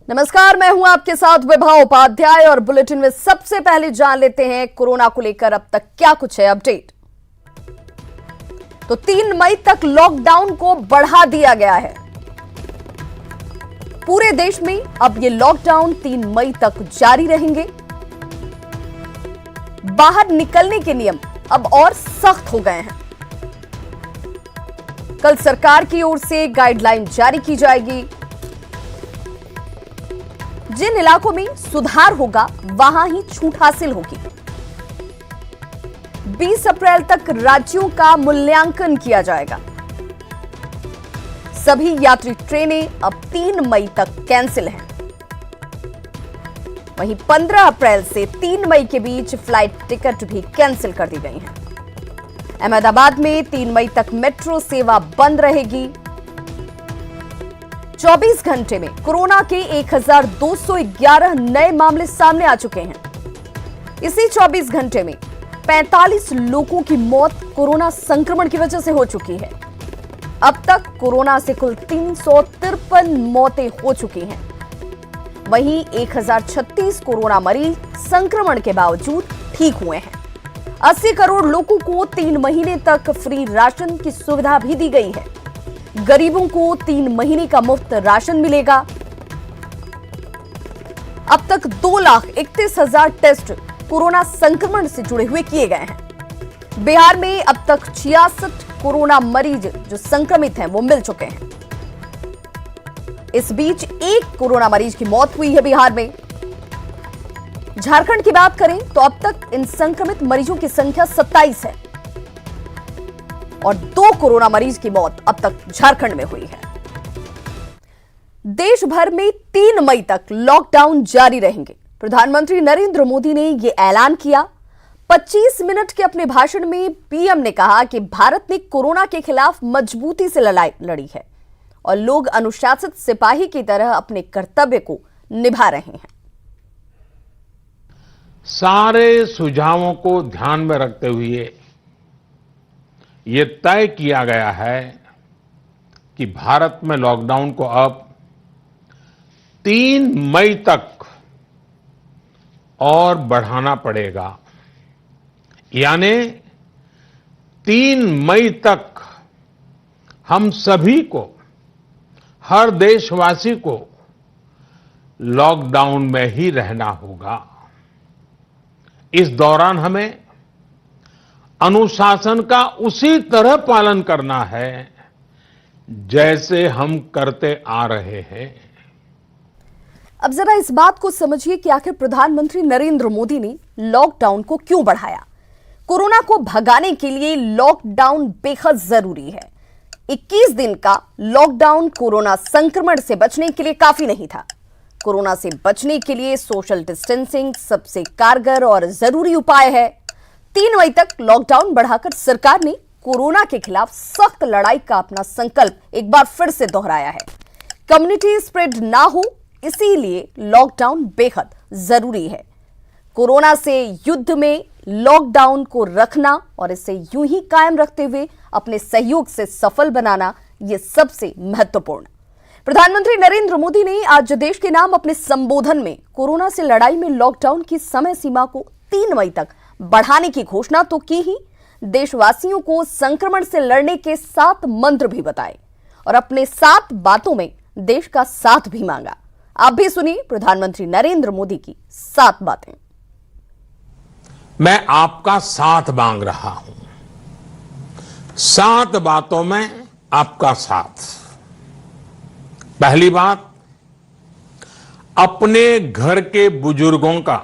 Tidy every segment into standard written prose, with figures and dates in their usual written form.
नमस्कार, मैं हूं आपके साथ विभा उपाध्याय और बुलेटिन में सबसे पहले जान लेते हैं कोरोना को लेकर अब तक क्या कुछ है अपडेट। तो 3 मई तक लॉकडाउन को बढ़ा दिया गया है। पूरे देश में अब ये लॉकडाउन 3 मई तक जारी रहेंगे। बाहर निकलने के नियम अब और सख्त हो गए हैं। कल सरकार की ओर से गाइडलाइन जारी की जाएगी। जिन इलाकों में सुधार होगा वहां ही छूट हासिल होगी। 20 अप्रैल तक राज्यों का मूल्यांकन किया जाएगा। सभी यात्री ट्रेनें अब 3 मई तक कैंसिल हैं। वहीं 15 अप्रैल से 3 मई के बीच फ्लाइट टिकट भी कैंसिल कर दी गई हैं। अहमदाबाद में 3 मई तक मेट्रो सेवा बंद रहेगी। 24 घंटे में कोरोना के 1211 नए मामले सामने आ चुके हैं। इसी 24 घंटे में 45 लोगों की मौत कोरोना संक्रमण की वजह से हो चुकी है। अब तक कोरोना से कुल 353 मौतें हो चुकी हैं। वहीं 1036 कोरोना मरीज संक्रमण के बावजूद ठीक हुए हैं। 80 करोड़ लोगों को 3 महीने तक फ्री राशन की सुविधा भी दी गई है। गरीबों को 3 महीने का मुफ्त राशन मिलेगा। अब तक 2,31,000 टेस्ट कोरोना संक्रमण से जुड़े हुए किए गए हैं। बिहार में अब तक 66 कोरोना मरीज जो संक्रमित हैं वो मिल चुके हैं। इस बीच एक कोरोना मरीज की मौत हुई है बिहार में। झारखंड की बात करें तो अब तक इन संक्रमित मरीजों की संख्या 27 है और 2 कोरोना मरीज की मौत अब तक झारखंड में हुई है। देश भर में 3 मई तक लॉकडाउन जारी रहेंगे। प्रधानमंत्री नरेंद्र मोदी ने यह ऐलान किया। 25 मिनट के अपने भाषण में पीएम ने कहा कि भारत ने कोरोना के खिलाफ मजबूती से लड़ाई लड़ी है और लोग अनुशासित सिपाही की तरह अपने कर्तव्य को निभा रहे हैं। सारे सुझावों को ध्यान में रखते हुए ये तय किया गया है कि भारत में लॉकडाउन को अब 3 मई तक और बढ़ाना पड़ेगा। यानी 3 मई तक हम सभी को, हर देशवासी को लॉकडाउन में ही रहना होगा। इस दौरान हमें अनुशासन का उसी तरह पालन करना है जैसे हम करते आ रहे हैं। अब जरा इस बात को समझिए कि आखिर प्रधानमंत्री नरेंद्र मोदी ने लॉकडाउन को क्यों बढ़ाया। कोरोना को भगाने के लिए लॉकडाउन बेहद जरूरी है। 21 दिन का लॉकडाउन कोरोना संक्रमण से बचने के लिए काफी नहीं था। कोरोना से बचने के लिए सोशल डिस्टेंसिंग सबसे कारगर और जरूरी उपाय है। 3 मई तक लॉकडाउन बढ़ाकर सरकार ने कोरोना के खिलाफ सख्त लड़ाई का अपना संकल्प एक बार फिर से दोहराया है। कम्युनिटी स्प्रेड ना हो, इसीलिए लॉकडाउन बेहद जरूरी है। कोरोना से युद्ध में लॉकडाउन को रखना और इसे यूं ही कायम रखते हुए अपने सहयोग से सफल बनाना, यह सबसे महत्वपूर्ण। प्रधानमंत्री नरेंद्र मोदी ने आज देश के नाम अपने संबोधन में कोरोना से लड़ाई में लॉकडाउन की समय सीमा को 3 मई तक बढ़ाने की घोषणा तो की ही, देशवासियों को संक्रमण से लड़ने के 7 मंत्र भी बताए और अपने 7 बातों में देश का साथ भी मांगा। आप भी सुनिए प्रधानमंत्री नरेंद्र मोदी की 7 बातें। मैं आपका साथ मांग रहा हूं। 7 बातों में आपका साथ। पहली बात, अपने घर के बुजुर्गों का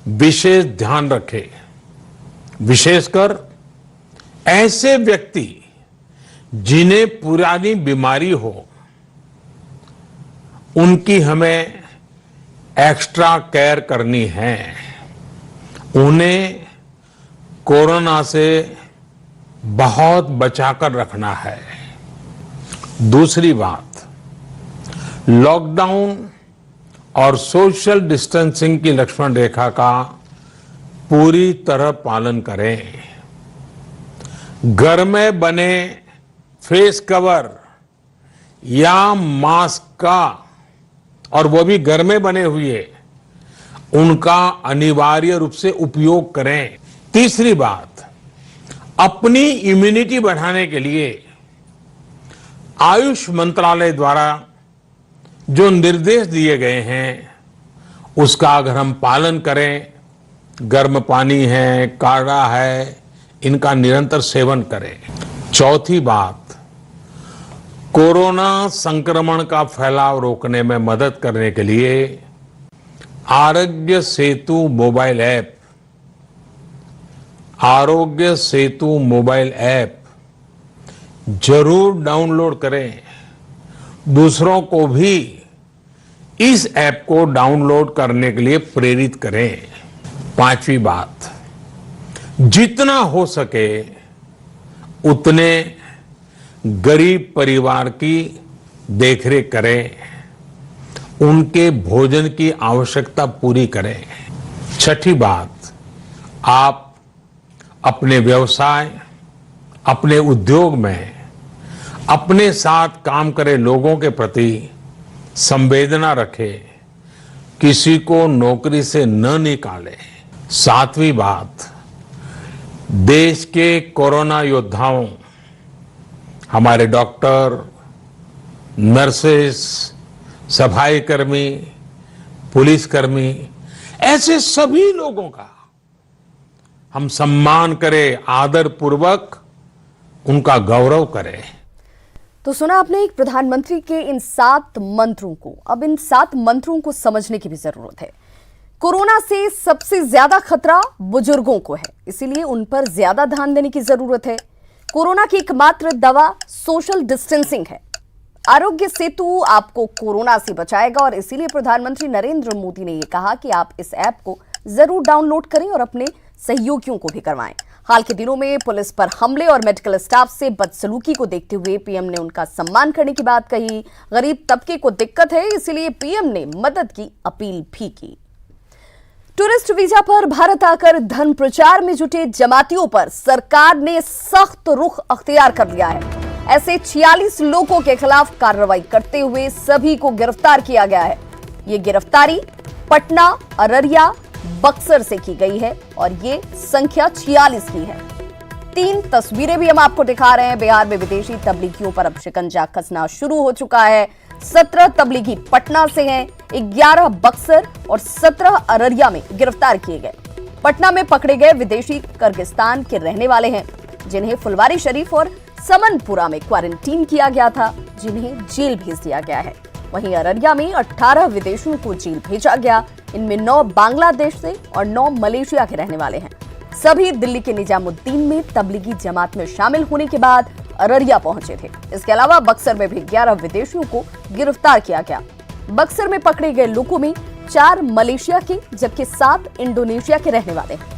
विशेष ध्यान रखें। विशेषकर ऐसे व्यक्ति जिन्हें पुरानी बीमारी हो, उनकी हमें एक्स्ट्रा केयर करनी है। उन्हें कोरोना से बहुत बचाकर रखना है। दूसरी बात, लॉकडाउन और सोशल डिस्टेंसिंग की लक्ष्मण रेखा का पूरी तरह पालन करें। घर में बने फेस कवर या मास्क का और वो भी घर में बने हुए, उनका अनिवार्य रूप से उपयोग करें। तीसरी बात, अपनी इम्यूनिटी बढ़ाने के लिए आयुष मंत्रालय द्वारा जो निर्देश दिए गए हैं उसका अगर हम पालन करें, गर्म पानी है, काढ़ा है, इनका निरंतर सेवन करें। चौथी बात, कोरोना संक्रमण का फैलाव रोकने में मदद करने के लिए Aarogya Setu mobile app, Aarogya Setu mobile app जरूर डाउनलोड करें। दूसरों को भी इस ऐप को डाउनलोड करने के लिए प्रेरित करें। पांचवी बात, जितना हो सके उतने गरीब परिवार की देखरेख करें, उनके भोजन की आवश्यकता पूरी करें। छठी बात, आप अपने व्यवसाय, अपने उद्योग में अपने साथ काम करे लोगों के प्रति संवेदना रखें, किसी को नौकरी से न निकालें। सातवीं बात, देश के कोरोना योद्धाओं, हमारे डॉक्टर, नर्सेस, सफाई कर्मी, पुलिसकर्मी, ऐसे सभी लोगों का हम सम्मान करें, आदर पूर्वक उनका गौरव करें। तो सुना आपने एक प्रधानमंत्री के इन 7 मंत्रों को। अब इन 7 मंत्रों को समझने की भी जरूरत है। कोरोना से सबसे ज्यादा खतरा बुजुर्गों को है, इसीलिए उन पर ज्यादा ध्यान देने की जरूरत है। कोरोना की एकमात्र दवा सोशल डिस्टेंसिंग है। आरोग्य सेतु आपको कोरोना से बचाएगा और इसीलिए प्रधानमंत्री नरेंद्र मोदी ने यह कहा कि आप इस ऐप को जरूर डाउनलोड करें और अपने सहयोगियों को भी करवाएं। हाल के दिनों में पुलिस पर हमले और मेडिकल स्टाफ से बदसलूकी को देखते हुए पीएम ने उनका सम्मान करने की बात कही। गरीब तबके को दिक्कत है, इसीलिए पीएम ने मदद की अपील भी की। टूरिस्ट वीजा पर भारत आकर धन प्रचार में जुटे जमातियों पर सरकार ने सख्त रुख अख्तियार कर लिया है। ऐसे 46 लोगों के खिलाफ कार्रवाई करते हुए सभी को गिरफ्तार किया गया है। ये गिरफ्तारी पटना, अररिया, बक्सर से की गई है और ये संख्या 46 की है। 3 तस्वीरें भी हम आपको दिखा रहे हैं। बिहार में विदेशी तबलीगियों पर अब शिकंजा कसना शुरू हो चुका है। 17 तबलीगी पटना से हैं, 11 बक्सर और 17 अररिया में गिरफ्तार किए गए। पटना में पकड़े गए विदेशी किर्गिस्तान के रहने वाले हैं, जिन्हें फुलवारी शरीफ और समनपुरा में क्वारंटीन किया गया था, जिन्हें जेल भेज दिया गया है। वहीं अररिया में 18 विदेशियों को जेल भेजा गया। इनमें 9 बांग्लादेश से और 9 मलेशिया के रहने वाले हैं। सभी दिल्ली के निजामुद्दीन में तबलीगी जमात में शामिल होने के बाद अररिया पहुंचे थे। इसके अलावा बक्सर में भी 11 विदेशियों को गिरफ्तार किया गया। बक्सर में पकड़े गए लोगों में 4 मलेशिया के जबकि 7 इंडोनेशिया के रहने वाले हैं।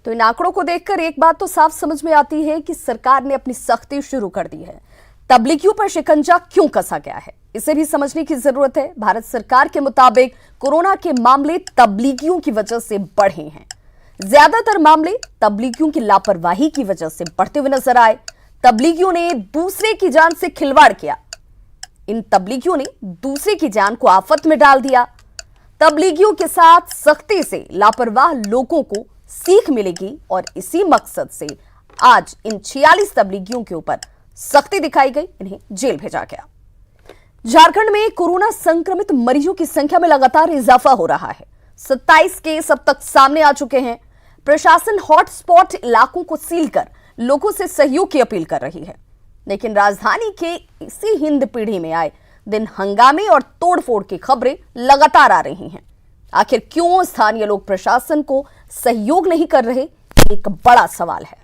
तो इन आंकड़ों को देखकर एक बात तो साफ समझ में आती है कि सरकार ने अपनी सख्ती शुरू कर दी है। तबलीगियों पर शिकंजा क्यों कसा गया है, इसे भी समझने की जरूरत है। भारत सरकार के मुताबिक कोरोना के मामले तबलीगियों की वजह से बढ़े हैं। ज्यादातर मामले तबलीगियों की लापरवाही की वजह से बढ़ते हुए नजर आए। तबलीगियों ने दूसरे की जान से खिलवाड़ किया। इन तबलीगियों ने दूसरे की जान को आफत में डाल दिया। तबलीगियों के साथ सख्ती से लापरवाह लोगों को सीख मिलेगी और इसी मकसद से आज इन 46 तबलीगियों के ऊपर सख्ती दिखाई गई, इन्हें जेल भेजा गया। झारखंड में कोरोना संक्रमित मरीजों की संख्या में लगातार इजाफा हो रहा है। 27 केस अब तक सामने आ चुके हैं। प्रशासन हॉटस्पॉट इलाकों को सील कर लोगों से सहयोग की अपील कर रही है, लेकिन राजधानी के इसी हिंद पीढ़ी में आए दिन हंगामे और तोड़फोड़ की खबरें लगातार आ रही हैं। आखिर क्यों स्थानीय लोग प्रशासन को सहयोग नहीं कर रहे, एक बड़ा सवाल है।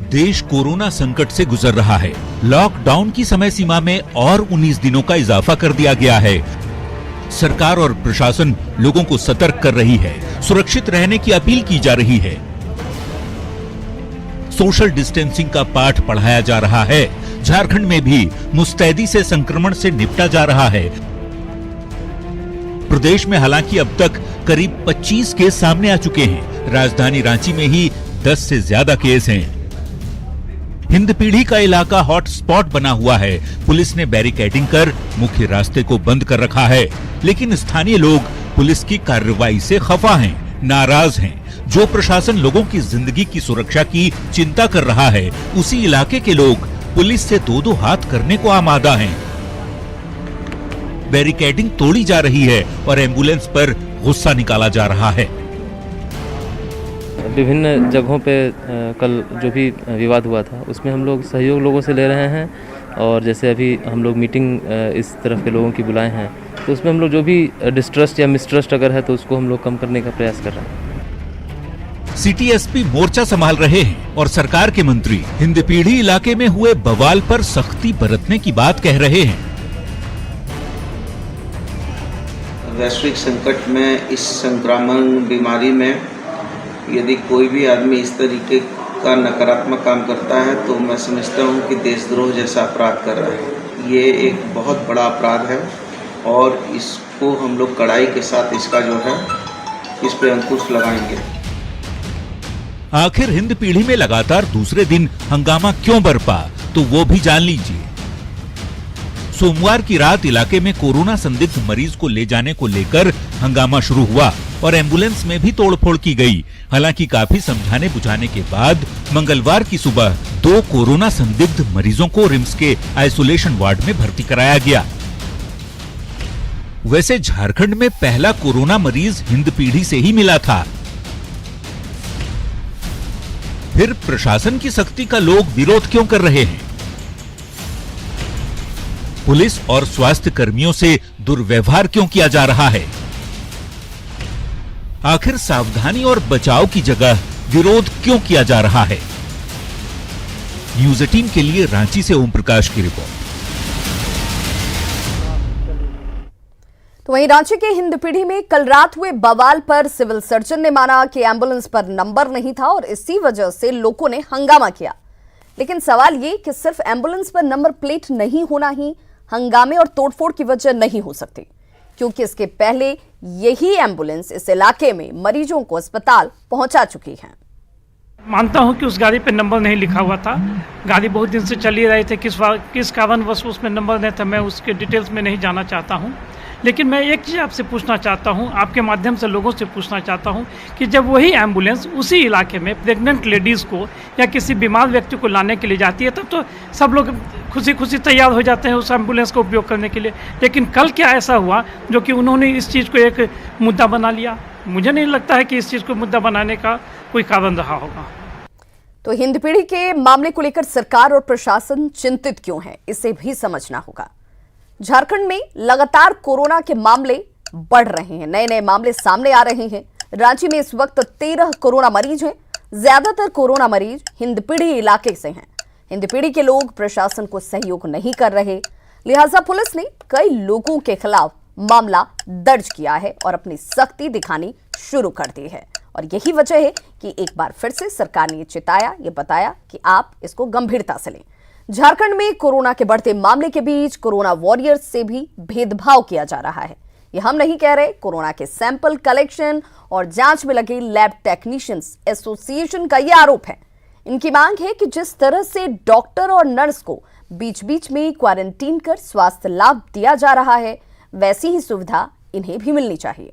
देश कोरोना संकट से गुजर रहा है। लॉकडाउन की समय सीमा में और 19 दिनों का इजाफा कर दिया गया है। सरकार और प्रशासन लोगों को सतर्क कर रही है, सुरक्षित रहने की अपील की जा रही है। सोशल डिस्टेंसिंग का पाठ पढ़ाया जा रहा है झारखंड में भी मुस्तैदी से संक्रमण से निपटा जा रहा है। प्रदेश में हालांकि अब तक करीब 25 केस सामने आ चुके हैं। राजधानी रांची में ही 10 से ज्यादा केस हैं। हिंदपीढ़ी का इलाका हॉट स्पॉट बना हुआ है। पुलिस ने बैरिकेडिंग कर मुख्य रास्ते को बंद कर रखा है, लेकिन स्थानीय लोग पुलिस की कार्रवाई से खफा हैं, नाराज हैं। जो प्रशासन लोगों की जिंदगी की सुरक्षा की चिंता कर रहा है, उसी इलाके के लोग पुलिस से दो हाथ करने को आमादा हैं। बैरिकेडिंग तोड़ी जा रही है और एम्बुलेंस पर गुस्सा निकाला जा रहा है। विभिन्न जगहों पे कल जो भी विवाद हुआ था उसमें हम लोग सहयोग लोगों से ले रहे हैं, और जैसे अभी हम लोग मीटिंग इस तरफ के लोगों की बुलाए हैं, तो उसमें हम लोग जो भी डिस्ट्रस्ट या मिसट्रस्ट अगर है तो उसको हम लोग कम करने का प्रयास कर रहे हैं। सिटी एसपी मोर्चा संभाल रहे हैं और सरकार के मंत्री हिंदपीढ़ी इलाके में हुए बवाल पर सख्ती बरतने की बात कह रहे हैं। वैश्विक संकट में इस संक्रामक बीमारी में यदि कोई भी आदमी इस तरीके का नकारात्मक काम करता है तो मैं समझता हूं कि देशद्रोह जैसा अपराध कर रहा है। ये एक बहुत बड़ा अपराध है और इसको हम लोग कड़ाई के साथ इसका जो है इस पे अंकुश लगाएंगे। आखिर हिंदपीढ़ी में लगातार दूसरे दिन हंगामा क्यों बरपा, तो वो भी जान लीजिए। सोमवार की रात इलाके में कोरोना संदिग्ध मरीज को ले जाने को लेकर हंगामा शुरू हुआ और एम्बुलेंस में भी तोड़फोड़ की गई। हालांकि काफी समझाने बुझाने के बाद मंगलवार की सुबह 2 कोरोना संदिग्ध मरीजों को रिम्स के आइसोलेशन वार्ड में भर्ती कराया गया। वैसे झारखंड में पहला कोरोना मरीज हिंदपीढ़ी से ही मिला था। फिर प्रशासन की सख्ती का लोग विरोध क्यों कर रहे हैं? पुलिस और स्वास्थ्य कर्मियों से दुर्व्यवहार क्यों किया जा रहा है? आखिर सावधानी और बचाव की जगह विरोध क्यों किया जा रहा है? न्यूज़ 18 के लिए रांची से ओम प्रकाश की रिपोर्ट। तो वहीं रांची के हिंदपीढ़ी में कल रात हुए बवाल पर सिविल सर्जन ने माना कि एम्बुलेंस पर नंबर नहीं था और इसी वजह से लोगों ने हंगामा किया। लेकिन सवाल ये कि सिर्फ एम्बुलेंस पर नंबर प्लेट नहीं होना ही हंगामे और तोड़फोड़ की वजह नहीं हो सकती, क्योंकि इसके पहले यही एम्बुलेंस इस इलाके में मरीजों को अस्पताल पहुंचा चुकी है। मानता हूं कि उस गाड़ी पे नंबर नहीं लिखा हुआ था। गाड़ी बहुत दिन से चल ही रही थी, किस कारणवश उसमें नंबर नहीं था मैं उसके डिटेल्स में नहीं जाना चाहता हूं। लेकिन मैं एक चीज़ आपसे पूछना चाहता हूं, आपके माध्यम से लोगों से पूछना चाहता हूं कि जब वही एम्बुलेंस उसी इलाके में प्रेग्नेंट लेडीज़ को या किसी बीमार व्यक्ति को लाने के लिए जाती है, तब तो सब लोग खुशी खुशी तैयार हो जाते हैं उस एम्बुलेंस का उपयोग करने के लिए। लेकिन कल क्या ऐसा हुआ जो कि उन्होंने इस चीज़ को एक मुद्दा बना लिया? मुझे नहीं लगता है कि इस चीज़ को मुद्दा बनाने का कोई कारण रहा होगा। तो हिंदपीढ़ी के मामले को लेकर सरकार और प्रशासन चिंतित क्यों है, इसे भी समझना होगा। झारखंड में लगातार कोरोना के मामले बढ़ रहे हैं, नए नए मामले सामने आ रहे हैं। रांची में इस वक्त 13 कोरोना मरीज हैं। ज्यादातर कोरोना मरीज हिंदपीढ़ी इलाके से हैं। हिंदपीढ़ी के लोग प्रशासन को सहयोग नहीं कर रहे, लिहाजा पुलिस ने कई लोगों के खिलाफ मामला दर्ज किया है और अपनी सख्ती दिखानी शुरू कर दी है। और यही वजह है कि एक बार फिर से सरकार ने ये बताया कि आप इसको गंभीरता से लें। झारखंड में कोरोना के बढ़ते मामले के बीच कोरोना वॉरियर्स से भी भेदभाव किया जा रहा है। ये हम नहीं कह रहे, कोरोना के सैंपल कलेक्शन और जांच में लगे लैब टेक्नीशियंस एसोसिएशन का यह आरोप है। इनकी मांग है कि जिस तरह से डॉक्टर और नर्स को बीच बीच में क्वारंटीन कर स्वास्थ्य लाभ दिया जा रहा है, वैसी ही सुविधा इन्हें भी मिलनी चाहिए।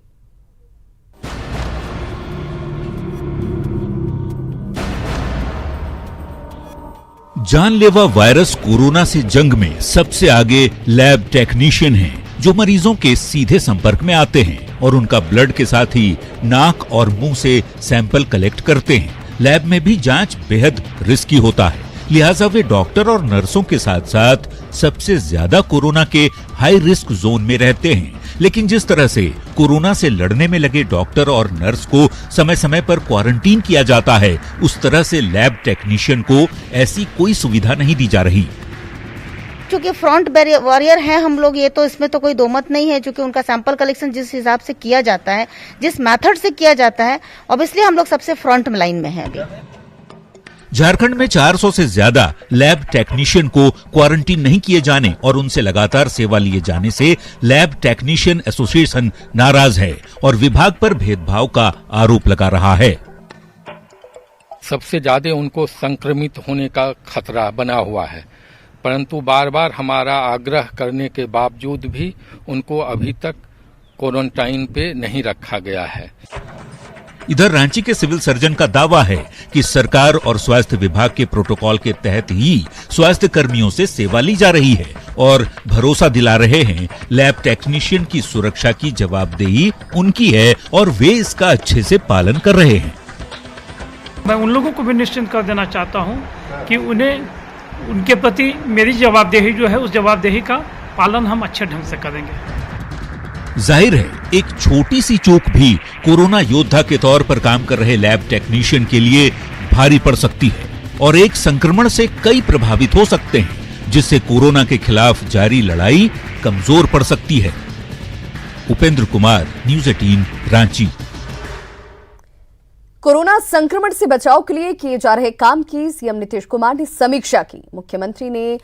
जानलेवा वायरस कोरोना से जंग में सबसे आगे लैब टेक्नीशियन हैं, जो मरीजों के सीधे संपर्क में आते हैं और उनका ब्लड के साथ ही नाक और मुंह से सैंपल कलेक्ट करते हैं। लैब में भी जांच बेहद रिस्की होता है, लिहाजा वे डॉक्टर और नर्सों के साथ साथ सबसे ज्यादा कोरोना के हाई रिस्क जोन में रहते हैं। लेकिन जिस तरह से कोरोना से लड़ने में लगे डॉक्टर और नर्स को समय समय पर क्वारंटीन किया जाता है, उस तरह से लैब टेक्नीशियन को ऐसी कोई सुविधा नहीं दी जा रही। क्योंकि फ्रंट वॉरियर हैं हम लोग, ये तो इसमें तो कोई दो मत नहीं है। क्योंकि उनका सैंपल कलेक्शन जिस हिसाब से किया जाता है, जिस मेथड से किया जाता है, ऑब्वियसली हम लोग सबसे फ्रंट लाइन में हैं अभी। झारखंड में 400 से ज्यादा लैब टेक्नीशियन को क्वारंटीन नहीं किए जाने और उनसे लगातार सेवा लिए जाने से लैब टेक्नीशियन एसोसिएशन नाराज है और विभाग पर भेदभाव का आरोप लगा रहा है। सबसे ज्यादा उनको संक्रमित होने का खतरा बना हुआ है, परंतु बार बार हमारा आग्रह करने के बावजूद भी उनको अभी तक क्वारंटाइन पे नहीं रखा गया है। इधर रांची के सिविल सर्जन का दावा है कि सरकार और स्वास्थ्य विभाग के प्रोटोकॉल के तहत ही स्वास्थ्य कर्मियों से सेवा ली जा रही है और भरोसा दिला रहे हैं लैब टेक्नीशियन की सुरक्षा की जवाबदेही उनकी है और वे इसका अच्छे से पालन कर रहे हैं। मैं उन लोगों को भी निश्चिंत कर देना चाहता हूं कि उन्हें उनके प्रति मेरी जवाबदेही जो है उस जवाबदेही का पालन हम अच्छे ढंग से करेंगे। जाहिर है एक छोटी सी चूक भी कोरोना योद्धा के तौर पर काम कर रहे लैब टेक्नीशियन के लिए भारी पड़ सकती है और एक संक्रमण से कई प्रभावित हो सकते हैं, जिससे कोरोना के खिलाफ जारी लड़ाई कमजोर पड़ सकती है। उपेंद्र कुमार, न्यूज़ 18, रांची। कोरोना संक्रमण से बचाव के लिए किए जा रहे काम की सीएम नीतीश कुमार ने समीक्षा की। मुख्यमंत्री ने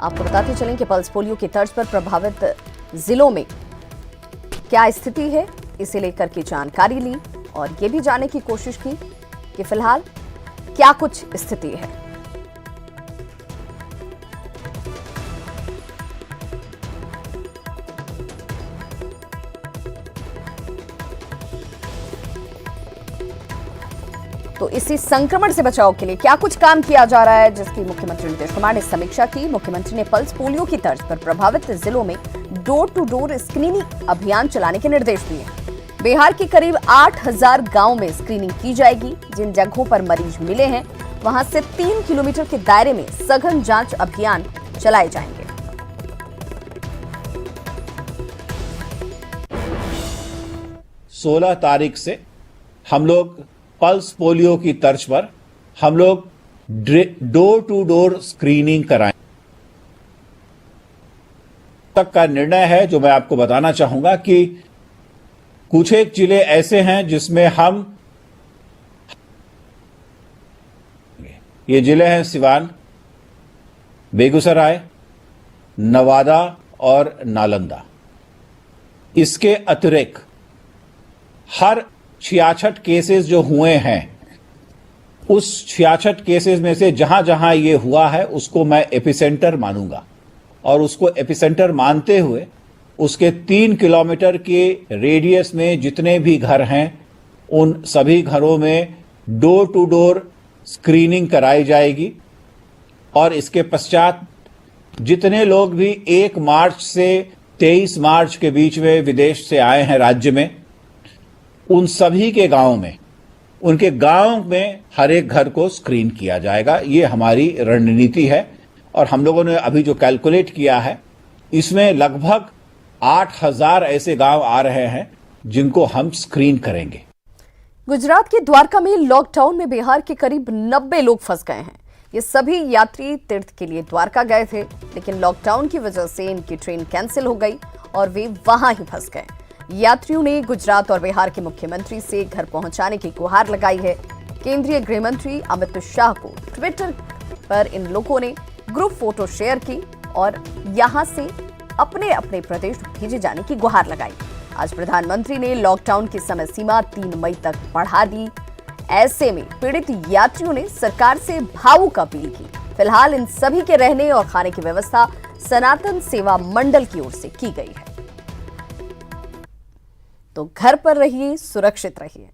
आपको बताते चलें कि पल्स पोलियो की तर्ज पर प्रभावित जिलों में क्या स्थिति है, इसे लेकर की जानकारी ली और ये भी जानने की कोशिश की कि फिलहाल क्या कुछ स्थिति है। तो इसी संक्रमण से बचाव के लिए क्या कुछ काम किया जा रहा है, जिसकी मुख्यमंत्री नीतीश कुमार ने समीक्षा की। मुख्यमंत्री ने पल्स पोलियो की तर्ज पर प्रभावित जिलों में डोर टू डोर स्क्रीनिंग अभियान चलाने के निर्देश दिए। बिहार के करीब 8000 गांव में स्क्रीनिंग की जाएगी। जिन जगहों पर मरीज मिले हैं वहां से 3 किलोमीटर के दायरे में सघन जांच अभियान चलाए जाएंगे। सोलह तारीख से हम लोग पल्स पोलियो की तर्ज पर हम लोग डोर टू डोर स्क्रीनिंग कराएं तक का निर्णय है, जो मैं आपको बताना चाहूंगा कि कुछ एक जिले ऐसे हैं जिसमें हम ये जिले हैं सिवान, बेगूसराय, नवादा और नालंदा। इसके अतिरिक्त हर 66 केसेस जो हुए हैं उस 66 केसेस में से जहां जहां ये हुआ है उसको मैं एपिसेंटर मानूंगा और उसको एपिसेंटर मानते हुए उसके 3 किलोमीटर के रेडियस में जितने भी घर हैं उन सभी घरों में डोर टू डोर स्क्रीनिंग कराई जाएगी। और इसके पश्चात जितने लोग भी 1 मार्च से 23 मार्च के बीच में विदेश से आए हैं राज्य में, उन सभी के गांव में, उनके गांव में हर एक घर को स्क्रीन किया जाएगा। ये हमारी रणनीति है और हम लोगों ने अभी जो कैलकुलेट किया है इसमें लगभग 8000 ऐसे गांव आ रहे हैं जिनको हम स्क्रीन करेंगे। गुजरात के द्वारका में लॉकडाउन में बिहार के करीब 90 लोग फंस गए हैं। ये सभी यात्री तीर्थ के लिए द्वारका गए थे, लेकिन लॉकडाउन की वजह से इनकी ट्रेन कैंसिल हो गई और वे वहां ही फंस गए। यात्रियों ने गुजरात और बिहार के मुख्यमंत्री से घर पहुंचाने की गुहार लगाई है। केंद्रीय गृह मंत्री अमित शाह को ट्विटर पर इन लोगों ने ग्रुप फोटो शेयर की और यहां से अपने अपने प्रदेश भेजे जाने की गुहार लगाई। आज प्रधानमंत्री ने लॉकडाउन की समय सीमा 3 मई तक बढ़ा दी। ऐसे में पीड़ित यात्रियों ने सरकार से भावुक अपील की। फिलहाल इन सभी के रहने और खाने की व्यवस्था सनातन सेवा मंडल की ओर से की गई है। तो घर पर रहिए, सुरक्षित रहिए।